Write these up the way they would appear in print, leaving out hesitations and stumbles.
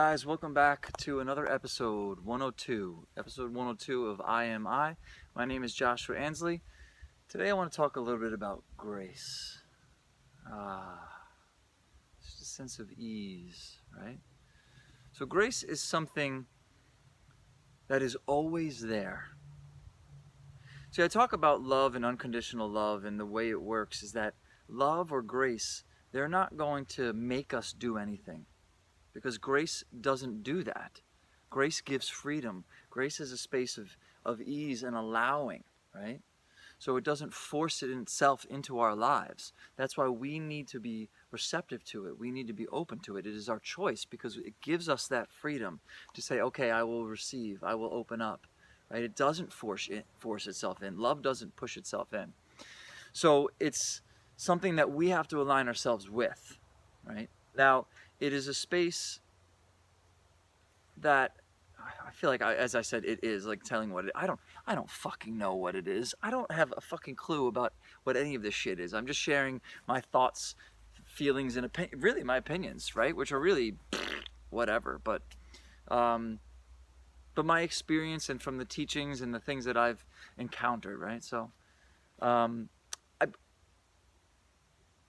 guys, welcome back to another episode 102. Episode 102 of I Am I. My name is Joshua Ansley. Today I want to talk a little bit about grace. Just a sense of ease, right? So grace is something that is always there. See, I talk about love and unconditional love, and the way it works is that love or grace, they're not going to make us do anything. Because grace doesn't do that. Grace gives freedom. Grace is a space of ease and allowing, right? So it doesn't force it in itself into our lives. That's why we need to be receptive to it. We need to be open to it. It is our choice because it gives us that freedom to say, okay, I will receive, I will open up, right? It doesn't force itself in. Love doesn't push itself in. So it's something that we have to align ourselves with, right? Now, it is a space that I feel like, as I said, it is like telling what it. I don't fucking know what it is. I don't have a fucking clue about what any of this shit is. I'm just sharing my thoughts, feelings, and really my opinions, right? Which are really whatever. But my experience and from the teachings and the things that I've encountered, right? So,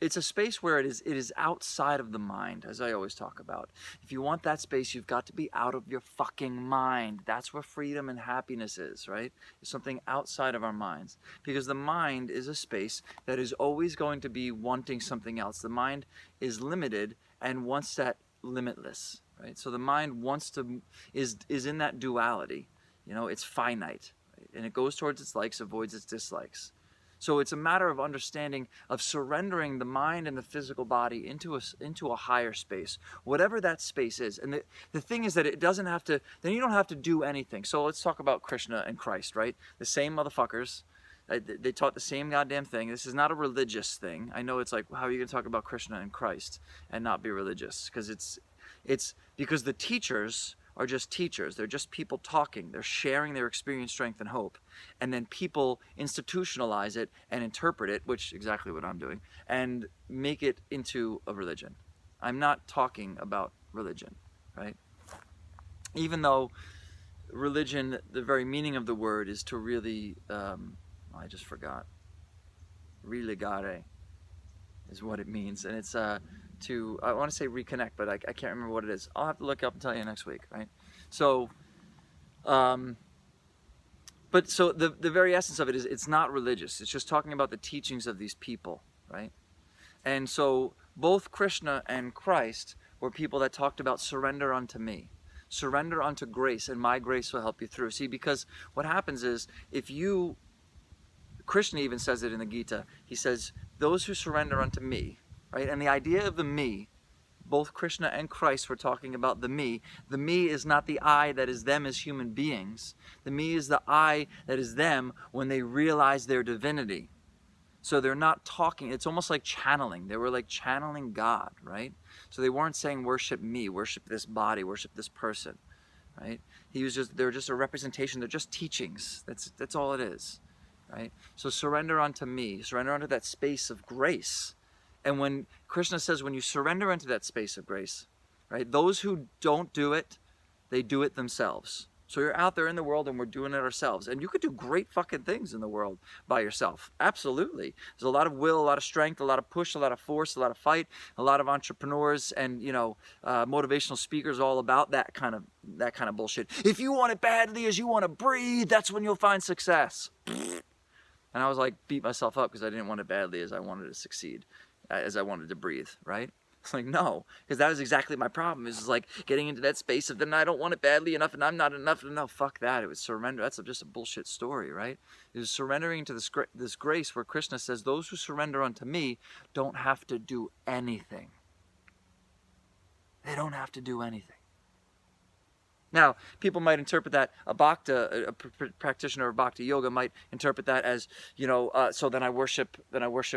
it's a space where it is outside of the mind, as I always talk about. If you want that space, you've got to be out of your fucking mind. That's where freedom and happiness is, right? It's something outside of our minds. Because the mind is a space that is always going to be wanting something else. The mind is limited and wants that limitless, right? So the mind is in that duality. You know, it's finite, right? And it goes towards its likes, avoids its dislikes. So it's a matter of understanding, of surrendering the mind and the physical body into a higher space, whatever that space is. And the thing is that it doesn't have to, then you don't have to do anything. So let's talk about Krishna and Christ, right? The same motherfuckers. They taught the same goddamn thing. This is not a religious thing. I know it's like, how are you going to talk about Krishna and Christ and not be religious? Because it's because the teachers are just teachers. They're just people talking. They're sharing their experience, strength, and hope. And then people institutionalize it and interpret it, which is exactly what I'm doing, and make it into a religion. I'm not talking about religion, right? Even though religion, the very meaning of the word is to really, I just forgot. Religare is what it means. And it's I want to say reconnect, but I can't remember what it is. I'll have to look up and tell you next week, right? So, but so the very essence of it is it's not religious. It's just talking about the teachings of these people, right? And so both Krishna and Christ were people that talked about surrender unto me. Surrender unto grace, and my grace will help you through. See, because what happens is Krishna even says it in the Gita. He says, those who surrender unto me, right? And the idea of the me, both Krishna and Christ were talking about the me. The me is not the I that is them as human beings. The me is the I that is them when they realize their divinity. So they're not talking, it's almost like channeling. They were like channeling God, right? So they weren't saying worship me, worship this body, worship this person, right? They're just a representation, they're just teachings. That's all it is, right? So surrender unto me, surrender unto that space of grace. And when Krishna says, when you surrender into that space of grace, right, those who don't do it, they do it themselves. So you're out there in the world and we're doing it ourselves. And you could do great fucking things in the world by yourself. Absolutely. There's a lot of will, a lot of strength, a lot of push, a lot of force, a lot of fight, a lot of entrepreneurs and, motivational speakers all about that kind of bullshit. If you want it badly as you want to breathe, that's when you'll find success. And I was like, beat myself up because I didn't want it badly as I wanted to succeed. As I wanted to breathe, right? It's like, no, because that was exactly my problem. Is like getting into that space of then I don't want it badly enough and I'm not enough. No, fuck that. It was surrender. That's just a bullshit story, right? It was surrendering to this grace where Krishna says, those who surrender unto me don't have to do anything. They don't have to do anything. Now, people might interpret that, a practitioner of bhakti yoga might interpret that as, so then I worship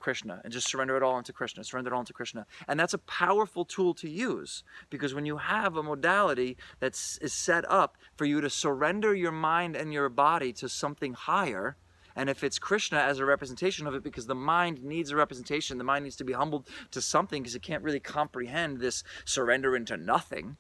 Krishna and just surrender it all into Krishna, surrender it all into Krishna. And that's a powerful tool to use because when you have a modality that is set up for you to surrender your mind and your body to something higher, and if it's Krishna as a representation of it, because the mind needs a representation, the mind needs to be humbled to something because it can't really comprehend this surrender into nothing.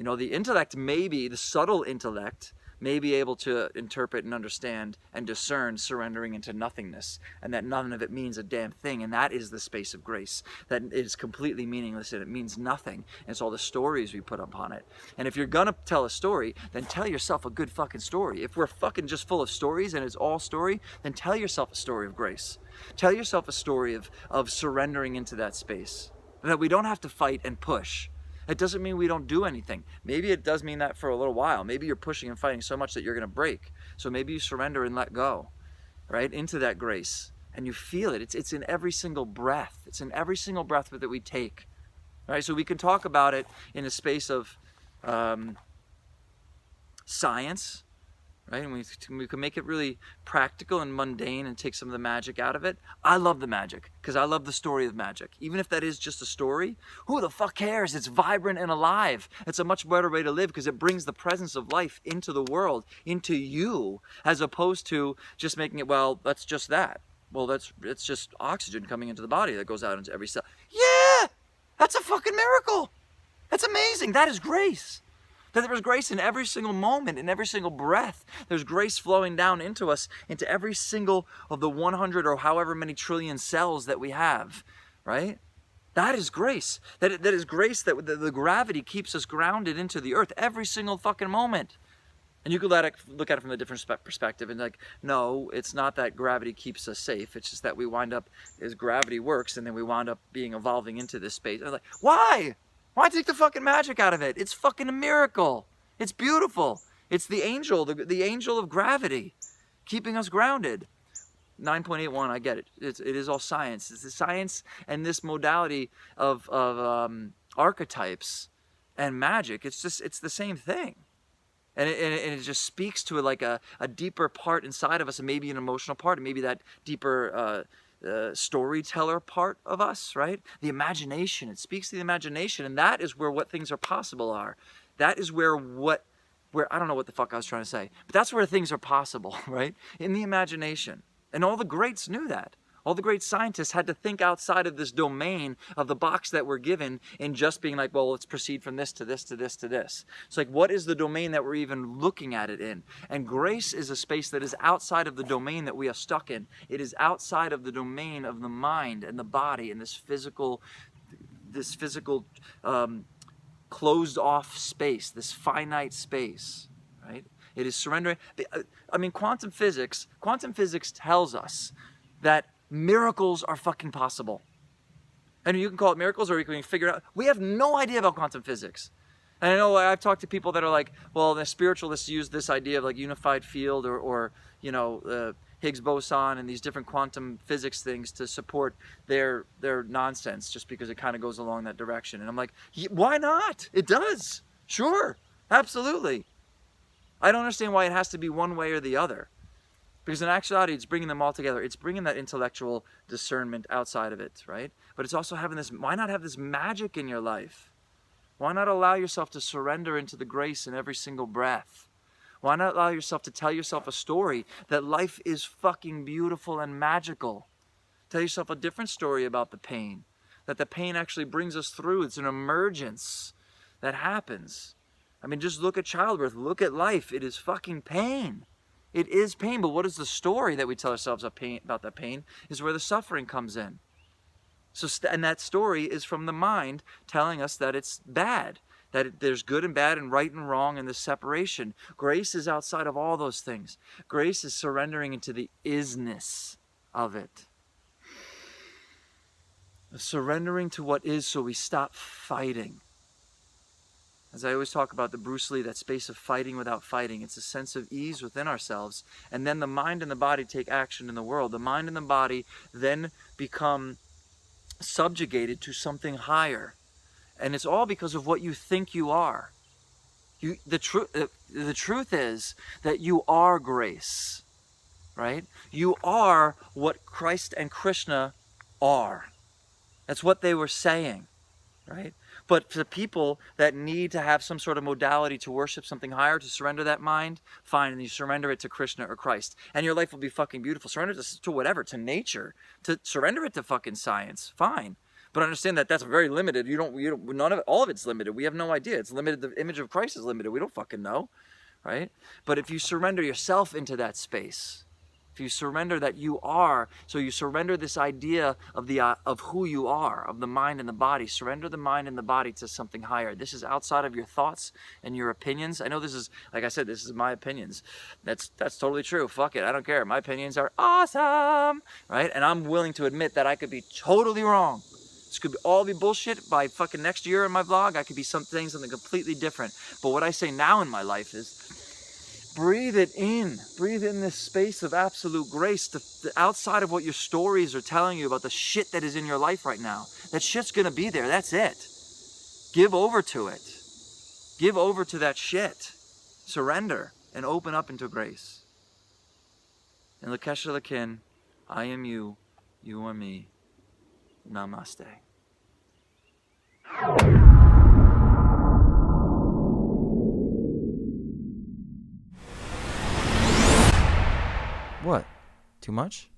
You know, the intellect may be, the subtle intellect may be able to interpret and understand and discern surrendering into nothingness, and that none of it means a damn thing, and that is the space of grace. That is completely meaningless and it means nothing. And it's all the stories we put upon it. And if you're gonna tell a story, then tell yourself a good fucking story. If we're fucking just full of stories and it's all story, then tell yourself a story of grace. Tell yourself a story of surrendering into that space. That we don't have to fight and push. It doesn't mean we don't do anything. Maybe it does mean that for a little while. Maybe you're pushing and fighting so much that you're going to break. So maybe you surrender and let go, right, into that grace. And you feel it. It's in every single breath. It's in every single breath that we take, right? So we can talk about it in a space of science, right? And we can make it really practical and mundane and take some of the magic out of it. I love the magic because I love the story of magic. Even if that is just a story, who the fuck cares? It's vibrant and alive. It's a much better way to live because it brings the presence of life into the world, into you, as opposed to just making it, well, that's just that. Well, it's just oxygen coming into the body that goes out into every cell. Yeah! That's a fucking miracle. That's amazing. That is grace. That there is grace in every single moment, in every single breath. There's grace flowing down into us, into every single of the 100 or however many trillion cells that we have, right? That is grace. That is grace that the gravity keeps us grounded into the earth every single fucking moment. And you could look at it from a different perspective and like, no, it's not that gravity keeps us safe. It's just that we wind up, as gravity works, and then we wind up evolving into this space. And I'm like, why? Why take the fucking magic out of it? It's fucking a miracle. It's beautiful. It's the angel, the angel of gravity, keeping us grounded. 9.81, I get it. It is all science. It's the science and this modality of archetypes and magic. It's the same thing. And it just speaks to like a deeper part inside of us, and maybe an emotional part, and maybe that deeper storyteller part of us, right? The imagination. It speaks to the imagination, and that is where what things are possible are. That is where I don't know what the fuck I was trying to say, but that's where things are possible, right? In the imagination. And all the greats knew that. All the great scientists had to think outside of this domain of the box that we're given in just being like, well, let's proceed from this to this to this to this. It's like, what is the domain that we're even looking at it in? And grace is a space that is outside of the domain that we are stuck in. It is outside of the domain of the mind and the body and this physical closed off space, this finite space, right? It is surrendering. I mean, quantum physics tells us that miracles are fucking possible. And you can call it miracles or you can figure it out. We have no idea about quantum physics. And I know I've talked to people that are like, well, the spiritualists use this idea of like unified field or you know, Higgs boson and these different quantum physics things to support their nonsense just because it kind of goes along that direction. And I'm like, why not? It does. Sure. Absolutely. I don't understand why it has to be one way or the other. Because in actuality, it's bringing them all together. It's bringing that intellectual discernment outside of it, right? But it's also having this, why not have this magic in your life? Why not allow yourself to surrender into the grace in every single breath? Why not allow yourself to tell yourself a story that life is fucking beautiful and magical? Tell yourself a different story about the pain. That the pain actually brings us through. It's an emergence that happens. I mean, just look at childbirth. Look at life. It is fucking pain. It is pain, but what is the story that we tell ourselves about that pain is where the suffering comes in. So, and that story is from the mind telling us that it's bad, that there's good and bad and right and wrong and this separation. Grace is outside of all those things. Grace is surrendering into the isness of it. Surrendering to what is so we stop fighting. As I always talk about the Bruce Lee, that space of fighting without fighting. It's a sense of ease within ourselves. And then the mind and the body take action in the world. The mind and the body then become subjugated to something higher. And it's all because of what you think you are. The truth is that you are grace, right? You are what Christ and Krishna are. That's what they were saying, right? But for people that need to have some sort of modality to worship something higher, to surrender that mind, fine, and you surrender it to Krishna or Christ. And your life will be fucking beautiful. Surrender it to whatever, to nature, to surrender it to fucking science, fine. But understand that that's very limited. All of it's limited. We have no idea. It's limited. The image of Christ is limited. We don't fucking know, right? But if you surrender yourself into that space, if you surrender that you are, so you surrender this idea of who you are, of the mind and the body. Surrender the mind and the body to something higher. This is outside of your thoughts and your opinions. I know this is, like I said, this is my opinions. That's totally true. Fuck it, I don't care. My opinions are awesome, right? And I'm willing to admit that I could be totally wrong. This could all be bullshit. By fucking next year in my vlog, I could be saying something completely different. But what I say now in my life is, breathe it in. Breathe in this space of absolute grace, the outside of what your stories are telling you about the shit that is in your life right now. That shit's gonna be there, that's it. Give over to it. Give over to that shit. Surrender and open up into grace. And Lakesha Lakin, I am you, you are me. Namaste. What? Too much?